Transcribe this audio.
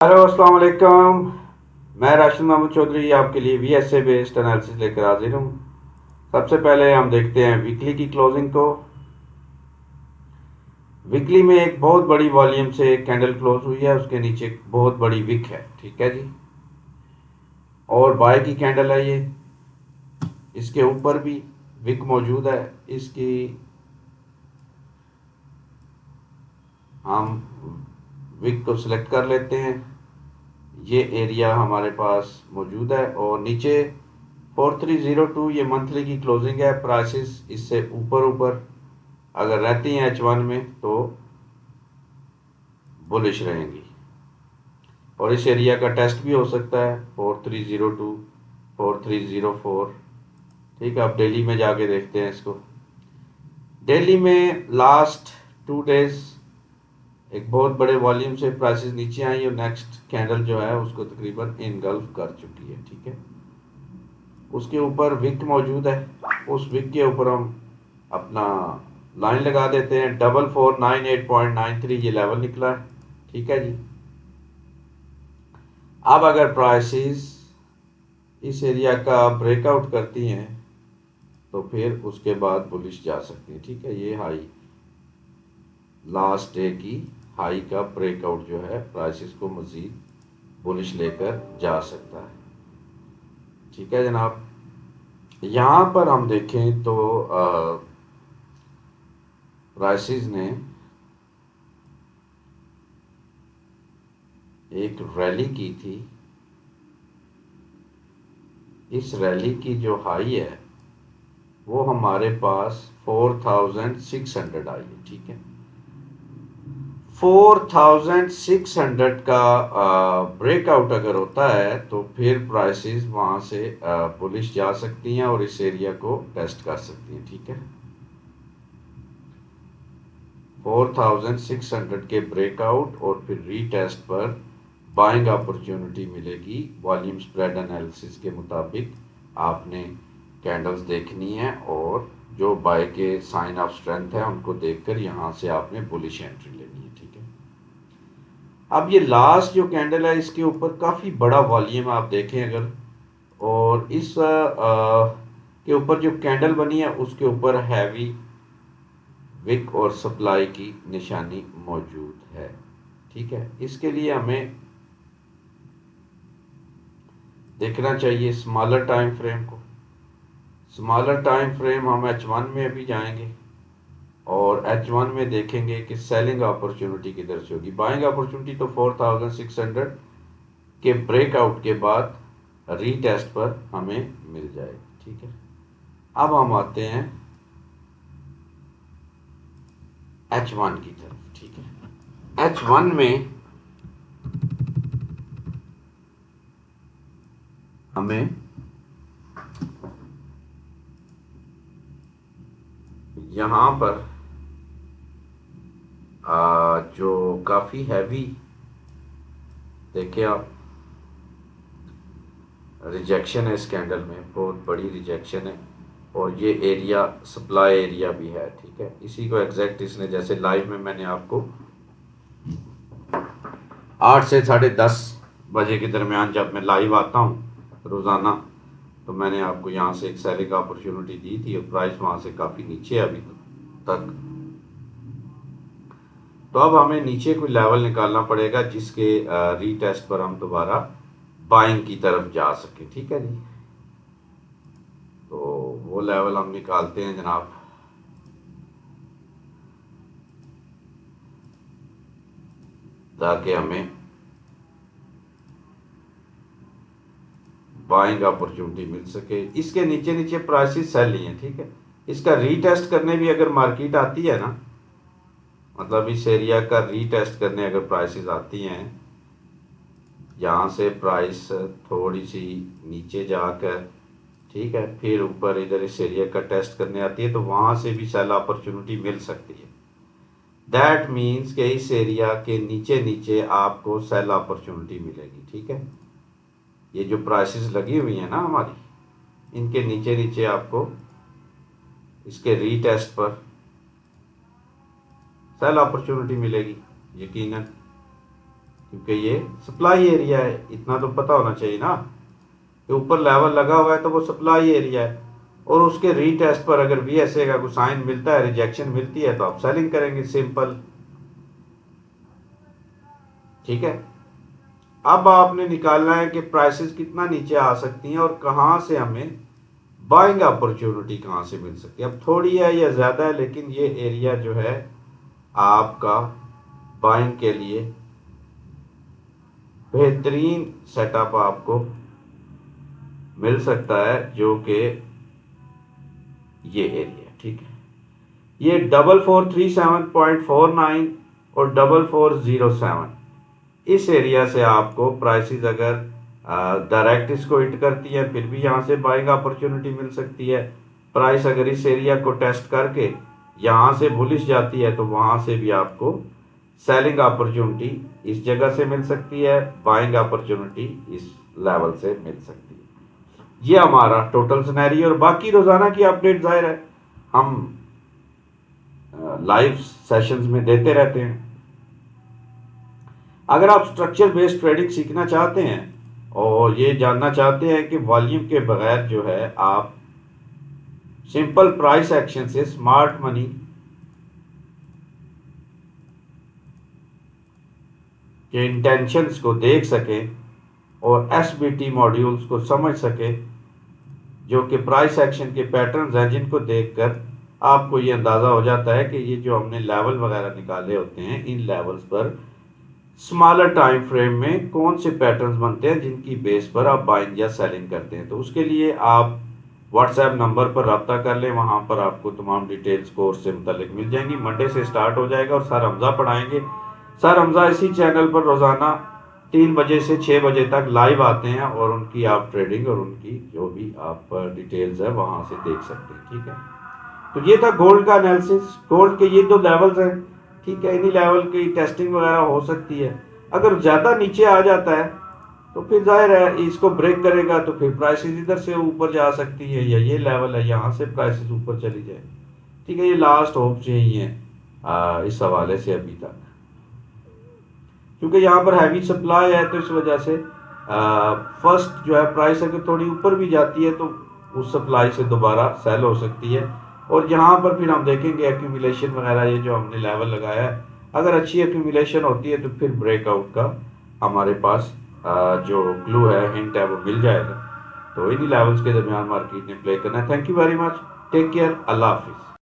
Hello अस्सलाम वालेकुम। मैं राशिद मोहम्मद चौधरी आपके लिए वीएसए बेस्ड एनालिसिस लेकर हाजिर हूँ। सबसे पहले हम देखते हैं वीकली की क्लोजिंग को। वीकली में एक बहुत बड़ी वॉल्यूम से एक कैंडल क्लोज हुई है, उसके नीचे एक बहुत बड़ी विक है, ठीक है जी। और बाय की कैंडल है ये। इसके ऊपर भी विक मौजूद है। इसकी हम विक को सिलेक्ट कर लेते हैं। ये एरिया हमारे पास मौजूद है और नीचे 4302 ये मंथली की क्लोजिंग है। प्राइसेस इससे ऊपर ऊपर अगर रहती हैं H1 में तो बुलिश रहेंगी और इस एरिया का टेस्ट भी हो सकता है 4302 4304। ठीक है, अब दिल्ली में जाके देखते हैं इसको। दिल्ली में लास्ट 2 डेज एक बहुत बड़े वॉल्यूम से प्राइसेस नीचे आई और नेक्स्ट कैंडल जो है उसको तकरीबन इनगल्फ कर चुकी है, ठीक है। उसके ऊपर विक मौजूद है। उस विक के ऊपर हम अपना लाइन लगा देते हैं। 4498.93 ये लेवल निकला है, ठीक है जी। अब अगर प्राइसेस इस एरिया का ब्रेकआउट करती हैं तो फिर उसके बाद बुलिश जा सकती है, ठीक है। ये हाई लास्ट डे की हाई का ब्रेकआउट जो है प्राइसेस को मजीद बुलिश लेकर जा सकता है, ठीक है जनाब। यहाँ पर हम देखें तो प्राइसेस ने एक रैली की थी। इस रैली की जो हाई है वो हमारे पास 4600 आई है, ठीक है। 4600 का ब्रेकआउट अगर होता है तो फिर प्राइसेस वहां से बुलिश जा सकती हैं और इस एरिया को टेस्ट कर सकती हैं, ठीक है। 4600 के ब्रेकआउट और फिर रीटेस्ट पर बाइंग अपॉर्चुनिटी मिलेगी। वॉल्यूम स्प्रेड एनालिसिस के मुताबिक आपने कैंडल्स देखनी है और जो बाय के साइन ऑफ स्ट्रेंथ है उनको देखकर यहां से आपने बुलिश एंट्री लेनी है, ठीक है। अब ये लास्ट जो कैंडल है इसके ऊपर काफ़ी बड़ा वॉल्यूम आप देखें अगर, और इस के ऊपर जो कैंडल बनी है उसके ऊपर हैवी विक और सप्लाई की निशानी मौजूद है, ठीक है। इसके लिए हमें देखना चाहिए स्मॉलर टाइम फ्रेम को। स्मॉलर टाइम फ्रेम हम H1 में अभी जाएंगे और H1 में देखेंगे कि सेलिंग अपॉर्चुनिटी किधर से होगी। बाइंग अपॉर्चुनिटी तो 4600 के ब्रेकआउट के बाद रीटेस्ट पर हमें मिल जाएगी, ठीक है। अब हम आते हैं H1 की तरफ, ठीक है। H1 में हमें यहाँ पर जो काफ़ी हैवी देखिए आप रिजेक्शन है इस कैंडल में, बहुत बड़ी रिजेक्शन है और ये एरिया सप्लाई एरिया भी है, ठीक है। इसी को एग्जैक्ट इसने जैसे लाइव में मैंने आपको 8 से 10:30 बजे के दरमियान जब मैं लाइव आता हूँ रोज़ाना तो मैंने आपको यहाँ से एक सेलिंग अपॉर्चुनिटी दी थी और प्राइस वहाँ से काफ़ी नीचे है अभी तक। तो अब हमें नीचे कोई लेवल निकालना पड़ेगा जिसके रीटेस्ट पर हम दोबारा बाइंग की तरफ जा सके, ठीक है जी। तो वो लेवल हम निकालते हैं जनाब। ताकि हमें बाइंग अपॉर्चुनिटी मिल सके। इसके नीचे नीचे प्राइसेस सेल ही हैं, ठीक है। इसका रीटेस्ट करने भी अगर मार्केट आती है ना, मतलब इस एरिया का रीटेस्ट करने अगर प्राइसेस आती हैं, यहाँ से प्राइस थोड़ी सी नीचे जाकर, ठीक है, फिर ऊपर इधर इस एरिया का टेस्ट करने आती है तो वहाँ से भी सेल अपॉर्चुनिटी मिल सकती है। दैट मीन्स कि इस एरिया के नीचे नीचे आपको सेल अपॉर्चुनिटी मिलेगी, ठीक है। ये जो प्राइसेस लगी हुई हैं ना हमारी, इनके नीचे नीचे आपको इसके रीटेस्ट पर सेल अपॉर्चुनिटी मिलेगी यकीनन, क्योंकि ये सप्लाई एरिया है, इतना तो पता होना चाहिए ना कि ऊपर लेवल लगा हुआ है तो वो सप्लाई एरिया है, और उसके रीटेस्ट पर अगर VSA का कोई साइन मिलता है, रिजेक्शन मिलती है, तो आप सेलिंग करेंगे, सिंपल। ठीक है। अब आपने निकालना है कि प्राइसेस कितना नीचे आ सकती हैं और कहाँ से हमें बाइंग अपॉर्चुनिटी कहाँ से मिल सकती है। अब थोड़ी है या ज़्यादा है, लेकिन ये एरिया जो है आपका बाइंग के लिए बेहतरीन सेटअप आपको मिल सकता है, जो कि ये एरिया। ठीक है। ये 4437.49 और 4407, इस एरिया से आपको प्राइसेस अगर डायरेक्ट इसको हिट करती है, फिर भी यहाँ से बाइंग अपॉर्चुनिटी मिल सकती है। प्राइस अगर इस एरिया को टेस्ट करके यहाँ से बुलिश जाती है, तो वहाँ से भी आपको सेलिंग अपॉर्चुनिटी इस जगह से मिल सकती है, बाइंग अपॉर्चुनिटी इस लेवल से मिल सकती है। ये हमारा टोटल सिनेरियो, और बाकी रोजाना की अपडेट जाहिर है हम लाइव सेशंस में देते रहते हैं। अगर आप स्ट्रक्चर बेस्ड ट्रेडिंग सीखना चाहते हैं और ये जानना चाहते हैं कि वॉल्यूम के बगैर जो है आप सिंपल प्राइस एक्शन से स्मार्ट मनी के इंटेंशंस को देख सकें और SBT मॉड्यूल्स को समझ सकें, जो कि प्राइस एक्शन के पैटर्न्स हैं, जिनको देखकर आपको ये अंदाज़ा हो जाता है कि ये जो हमने लेवल वगैरह निकाले होते हैं, इन लेवल्स पर स्मॉलर टाइम फ्रेम में कौन से पैटर्न्स बनते हैं जिनकी बेस पर आप बाइंग या सेलिंग करते हैं। तो उसके लिए आप व्हाट्सएप नंबर पर रब्ता कर लें, वहाँ पर आपको तमाम डिटेल्स कोर्स से मुतल्लिक मिल जाएंगी। मंडे से स्टार्ट हो जाएगा और सर हमजा पढ़ाएंगे। सर हमजा इसी चैनल पर रोज़ाना 3 बजे से 6 बजे तक लाइव आते हैं, और उनकी आप ट्रेडिंग और उनकी जो भी आप डिटेल्स है वहाँ से देख सकते हैं। ठीक है। तो ये था गोल्ड का एनालिसिस। गोल्ड के ये 2 लेवल्स हैं। ठीक है। इन्हीं लेवल की टेस्टिंग वगैरह हो सकती है। अगर ज़्यादा नीचे आ जाता है तो फिर जाहिर है इसको ब्रेक करेगा, तो फिर प्राइसेस इधर से ऊपर जा सकती है, या ये लेवल है यहाँ से प्राइसेस ऊपर चली जाए। ठीक है। ये लास्ट होप्स यही है इस हवाले से अभी तक, क्योंकि यहाँ पर हैवी सप्लाई है, तो इस वजह से फर्स्ट जो है प्राइस अगर थोड़ी ऊपर भी जाती है तो उस सप्लाई से दोबारा सेल हो सकती है। और यहाँ पर फिर हम देखेंगे एक्यूमुलेशन वगैरह, ये जो हमने लेवल लगाया है, अगर अच्छी एक्यूमुलेशन होती है तो फिर ब्रेकआउट का हमारे पास जो क्लू है, हिंट है, वो मिल जाएगा। तो इन्हीं लेवल्स के दरमियान मार्केट ने प्ले करना है। Thank you very much. Take care. अल्लाह हाफिज़।